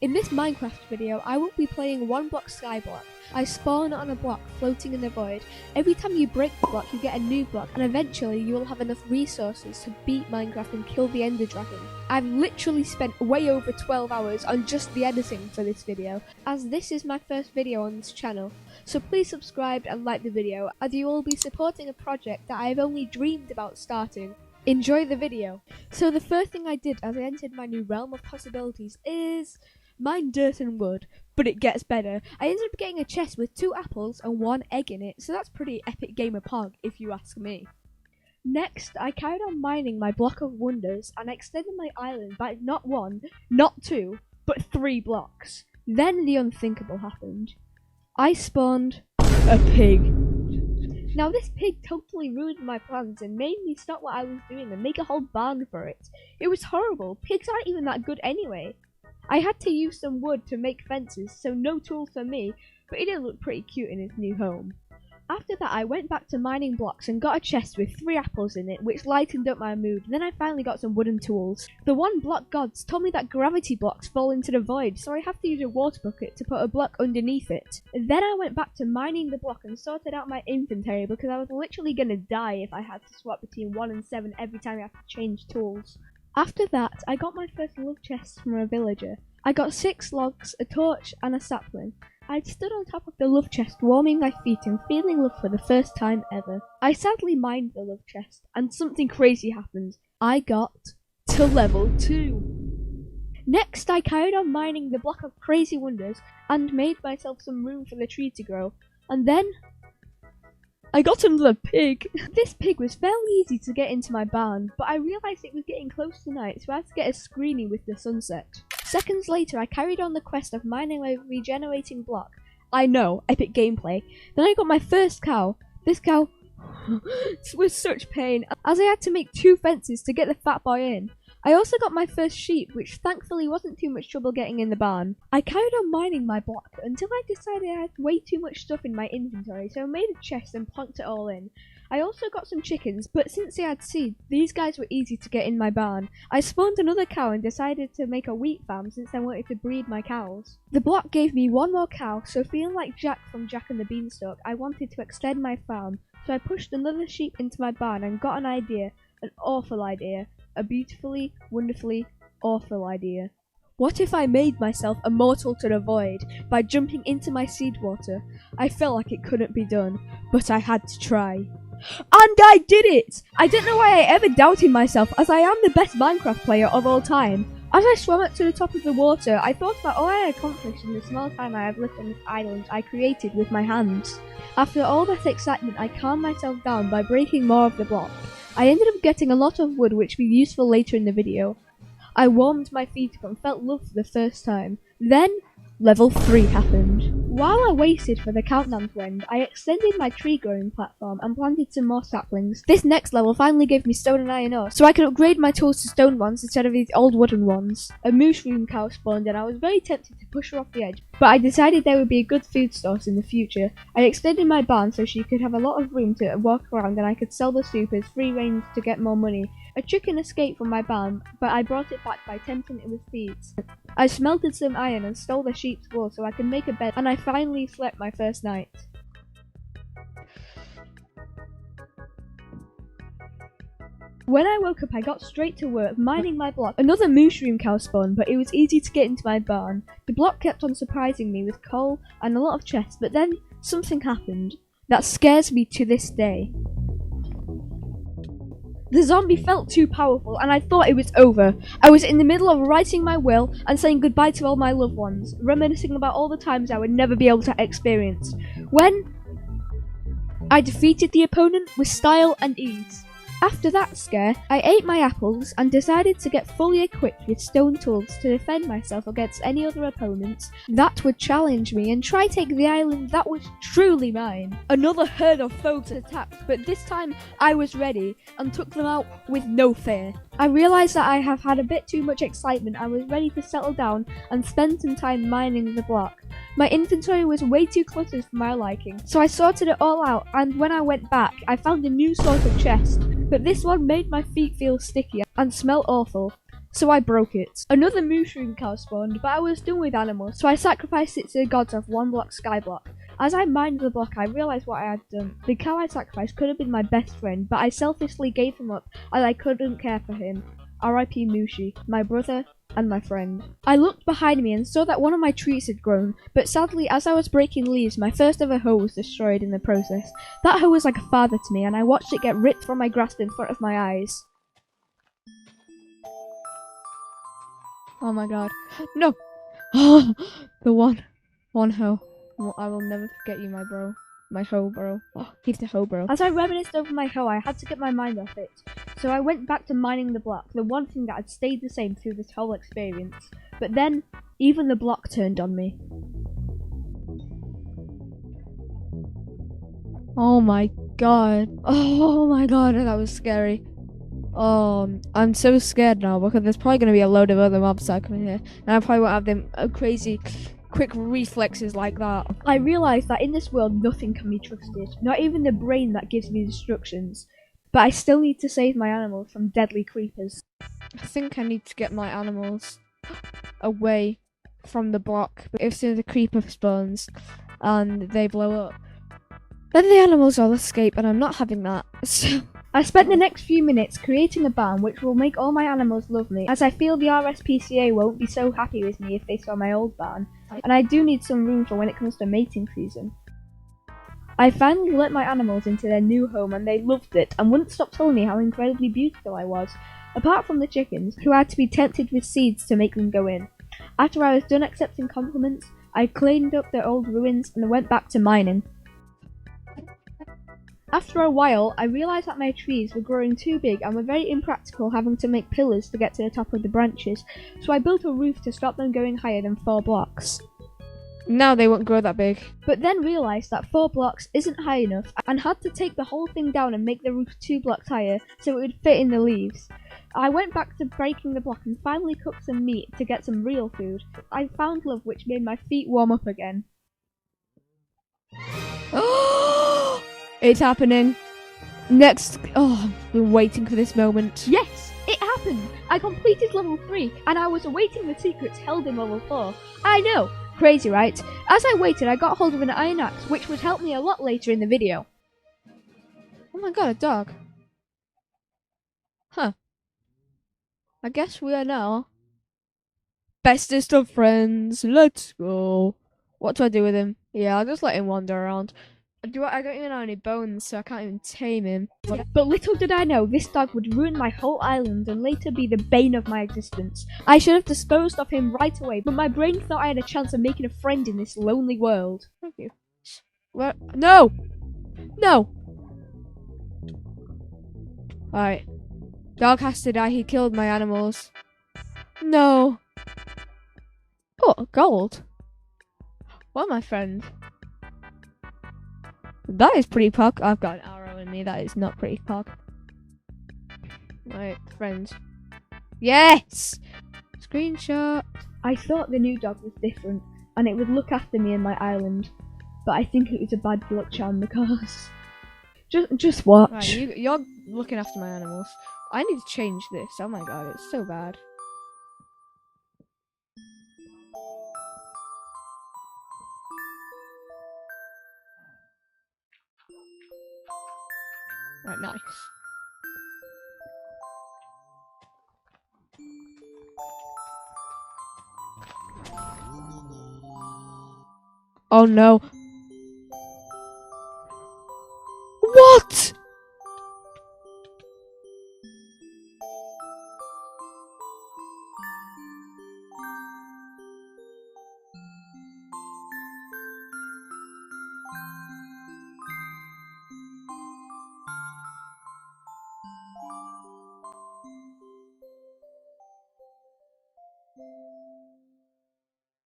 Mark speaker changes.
Speaker 1: In this Minecraft video, I will be playing one block skyblock. I spawn on a block floating in the void. Every time you break the block, you get a new block, and eventually you will have enough resources to beat Minecraft and kill the Ender Dragon. I've literally spent way over 12 hours on just the editing for this video, as this is my first video on this channel. So please subscribe and like the video, as you will be supporting a project that I have only dreamed about starting. Enjoy the video. So the first thing I did as I entered my new realm of possibilities is mine dirt and wood, but it gets better. I ended up getting a chest with 2 apples and 1 egg in it, so that's pretty epic game of pog if you ask me. Next, I carried on mining my block of wonders and extended my island by not 1, not 2, but 3 blocks. Then the unthinkable happened. I spawned a pig. Now this pig totally ruined my plans and made me stop what I was doing and make a whole barn for it. It was horrible. Pigs aren't even that good anyway. I had to use some wood to make fences, so no tools for me, but he did look pretty cute in his new home. After that, I went back to mining blocks and got a chest with 3 apples in it, which lightened up my mood. Then I finally got some wooden tools. The one block gods told me that gravity blocks fall into the void, so I have to use a water bucket to put a block underneath it. Then I went back to mining the block and sorted out my inventory because I was literally gonna die if I had to swap between 1 and 7 every time I have to change tools. After that, I got my first love chest from a villager. I got 6 logs, a torch, and a sapling. I stood on top of the love chest, warming my feet and feeling love for the first time ever. I sadly mined the love chest, and something crazy happened. I got to level 2. Next, I carried on mining the block of crazy wonders and made myself some room for the tree to grow. And then I got another pig. This pig was fairly easy to get into my barn, but I realised it was getting close to night, so I had to get a screeny with the sunset. Seconds later, I carried on the quest of mining my regenerating block. I know, epic gameplay. Then I got my first cow. This cow was such pain, as I had to make 2 fences to get the fat boy in. I also got my first sheep, which thankfully wasn't too much trouble getting in the barn. I carried on mining my block until I decided I had way too much stuff in my inventory, so I made a chest and plonked it all in. I also got some chickens, but since they had seeds, these guys were easy to get in my barn. I spawned another cow and decided to make a wheat farm since I wanted to breed my cows. The block gave me 1 more cow, so feeling like Jack from Jack and the Beanstalk, I wanted to extend my farm, so I pushed another sheep into my barn and got an idea, an awful idea. A beautifully, wonderfully awful idea. What if I made myself immortal to the void by jumping into my seed water? I felt like it couldn't be done, but I had to try. And I did it! I don't know why I ever doubted myself, as I am the best Minecraft player of all time. As I swam up to the top of the water, I thought about all I had accomplished in the small time I have lived on this island I created with my hands. After all that excitement, I calmed myself down by breaking more of the block. I ended up getting a lot of wood, which will be useful later in the video. I warmed my feet up and felt love for the first time. Then, level 3 happened. While I waited for the countdown to end, I extended my tree growing platform and planted some more saplings. This next level finally gave me stone and iron ore, so I could upgrade my tools to stone ones instead of these old wooden ones. A mushroom cow spawned and I was very tempted to push her off the edge, but I decided there would be a good food source in the future. I extended my barn so she could have a lot of room to walk around and I could sell the soup as free range to get more money. A chicken escaped from my barn, but I brought it back by tempting it with seeds. I smelted some iron and stole the sheep's wool so I could make a bed, and I finally slept my first night. When I woke up, I got straight to work, mining my block. Another mushroom cow spawned, but it was easy to get into my barn. The block kept on surprising me with coal and a lot of chests, but then something happened that scares me to this day. The zombie felt too powerful and I thought it was over. I was in the middle of writing my will and saying goodbye to all my loved ones, reminiscing about all the times I would never be able to experience, when I defeated the opponent with style and ease. After that scare, I ate my apples and decided to get fully equipped with stone tools to defend myself against any other opponents that would challenge me and try take the island that was truly mine. Another herd of foes attacked, but this time I was ready and took them out with no fear. I realised that I have had a bit too much excitement and was ready to settle down and spend some time mining the block. My inventory was way too cluttered for my liking, so I sorted it all out, and when I went back, I found a new sort of chest, but this one made my feet feel sticky and smell awful. so I broke it. Another mushroom cow spawned, but I was done with animals, so I sacrificed it to the gods of 1 block sky block. As I mined the block, I realised what I had done. The cow I sacrificed could have been my best friend, but I selfishly gave him up as I couldn't care for him. R.I.P. Mushi, my brother and my friend. I looked behind me and saw that one of my trees had grown, but sadly as I was breaking leaves, my first ever hoe was destroyed in the process. That hoe was like a father to me, and I watched it get ripped from my grasp in front of my eyes. Oh my god. No! The one hoe. I will never forget you, my bro. My hoe, bro. Oh, he's the hoe, bro. As I reminisced over my hoe, I had to get my mind off it. So I went back to mining the block, the one thing that had stayed the same through this whole experience. But then, even the block turned on me. Oh my god. Oh my god, that was scary. I'm so scared now because there's probably going to be a load of other mobs that come in here. And I probably won't have them crazy quick reflexes like that. I realised that in this world nothing can be trusted, not even the brain that gives me instructions. But I still need to save my animals from deadly creepers. I think I need to get my animals away from the block. If soon as a creeper spawns and they blow up, then the animals all escape, and I'm not having that. So I spent the next few minutes creating a barn which will make all my animals love me, as I feel the RSPCA won't be so happy with me if they saw my old barn, and I do need some room for when it comes to mating season. I finally let my animals into their new home and they loved it and wouldn't stop telling me how incredibly beautiful I was, apart from the chickens, who had to be tempted with seeds to make them go in. After I was done accepting compliments, I cleaned up the old ruins and went back to mining. After a while, I realised that my trees were growing too big and were very impractical, having to make pillars to get to the top of the branches, so I built a roof to stop them going higher than 4 blocks. Now they won't grow that big. But then realised that 4 blocks isn't high enough and had to take the whole thing down and make the roof 2 blocks higher so it would fit in the leaves. I went back to breaking the block and finally cooked some meat to get some real food. I found love which made my feet warm up again. It's happening. Next. Oh, I've been waiting for this moment. Yes, it happened. I completed level 3 and I was awaiting the secrets held in level 4. I know. Crazy, right? As I waited, I got hold of an iron axe, which would help me a lot later in the video. Oh my god, a dog. Huh. I guess we are now bestest of friends. Let's go. What do I do with him? Yeah, I'll just let him wander around. I don't even have any bones, so I can't even tame him. But little did I know, this dog would ruin my whole island and later be the bane of my existence. I should have disposed of him right away, but my brain thought I had a chance of making a friend in this lonely world. Thank you. What? No! No! Alright. Dog has to die, he killed my animals. No. Oh, gold. Well, my friend. That is pretty pog. I've got an arrow in me. That is not pretty pog. Right, friends. Yes! Screenshot. I thought the new dog was different, and it would look after me and my island. But I think it was a bad luck charm because... Just watch. Right, you're looking after my animals. I need to change this. Oh my god, it's so bad. Right, nice. Oh no,